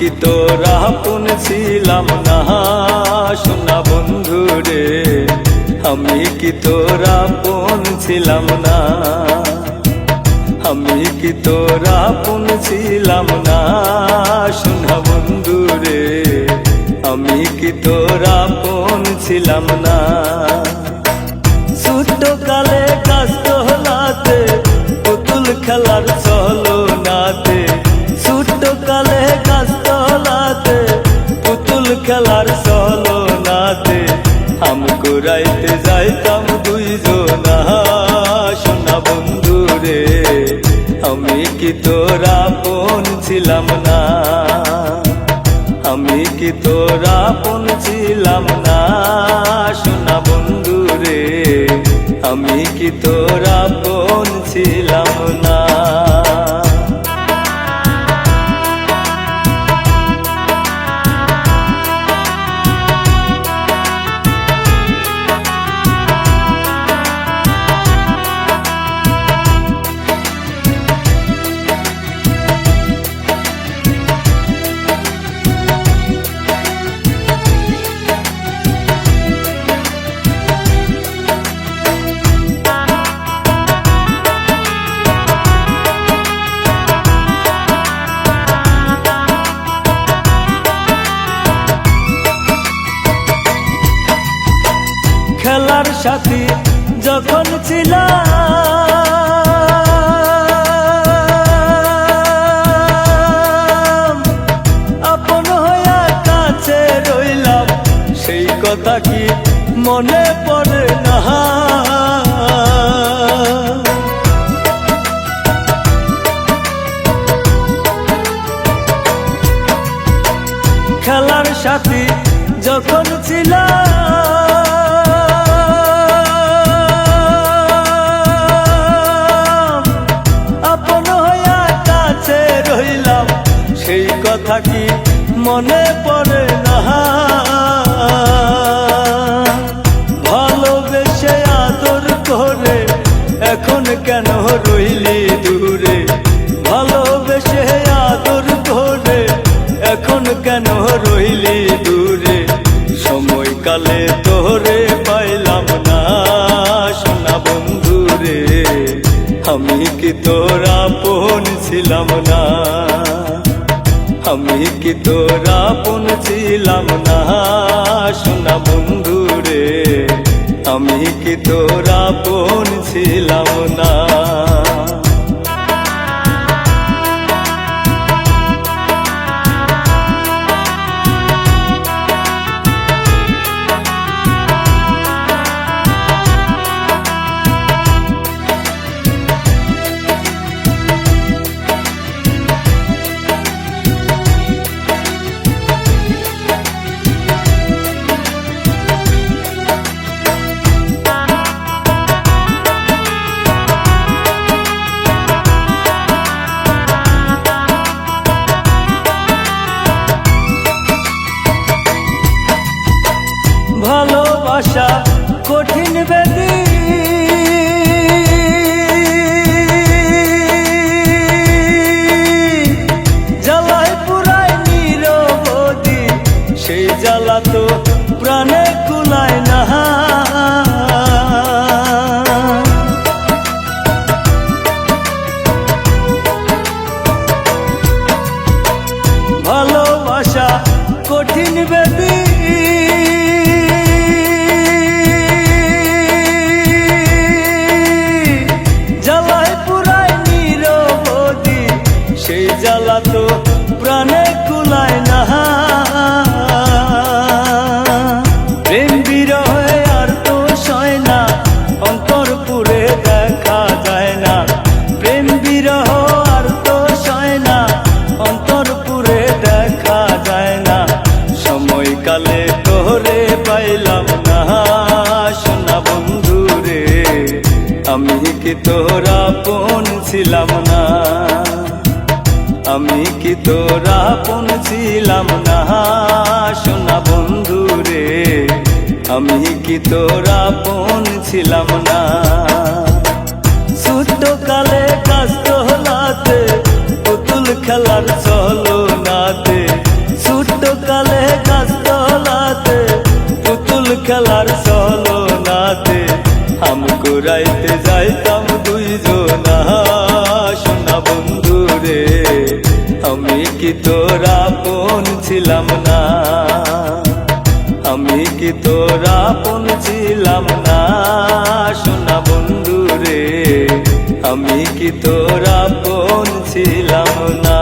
কি তোর আপন ছিলাম না সোনা বন্ধু রে, আমি কি তোর আপন ছিলাম না, আমি কি তোর আপন ছিলাম না সোনা বন্ধু রে, আমি কি তোর আপন ছিলাম না। ছোট কালে কাস্ত হলাতে পুতুল খেলার চলো নাতে, ছোট কালে কাস্ত হলাতে পুতুল খেলার চলো নাতে, আমকো রাইতে যাইতাম দুইজনা সোনা বন্ধু রে, আমি কি তোর আপন ছিলাম না, আমি কি তোর আপন ছিলাম না সোনা বন্ধু রে, আমি কি তোর আপন ছিলাম না। খেলার সাথী যখন ছিলাম, আপন হইয়া কাছে রইলাম, সেই কথা কি মনে পড়ে না। খেলার সাথী যখন ছিলাম, আপন হইয়া কাছে রইলাম, সেই কথা কি মনে পড়ে না। ভালোবেসে আদর করে এখন কেন রইলি দূরে, ভালোবেসে আদর করে এখন কেন রইলি দূরে, সময়কালে তোরে পাইলাম না সোনা বন্ধু রে, আমি কি তোর আপন ছিলাম না, আমি কি তোর আপন ছিলাম না সোনা বন্ধু রে, আমি কি তোর আপন ছিলাম না। ভালোবাসা কঠিন বেদি, জ্বালায় পুরায় নিরবধি, সেই জ্বালা তো প্রাণে কুলায় না। ভালোবাসা কঠিন বেদি, সেই জ্বালা তো প্রাণে কুলায় না। প্রেম বিরহে আর তো সয় না, অন্তর পুরে দেখা যায় না, প্রেম বিরহ আর তো সয় না, অন্তর পুরে দেখা যায় না, সময়কালে তোরে পাইলাম না সোনা বন্ধু রে, আমি কি তোর আপন ছিলাম না, আমি কি তোর আপন ছিলাম না সোনা বন্ধু রে, আমি কি তোর আপন ছিলাম না। ছোট কালে কাস্ত হলাতে পুতুল খেলার চলো নাতে, সকালে গাছতলাতে পুতুল খেলার চলনাতে হাম কুড়াইতে যাইতাম দুইজনা সোনা বন্ধু রে আমি কি তোর আপন ছিলাম না আমি কি তোর আপন ছিলাম না সোনা বন্ধু রে আমি কি তোর আপন ছিলাম না।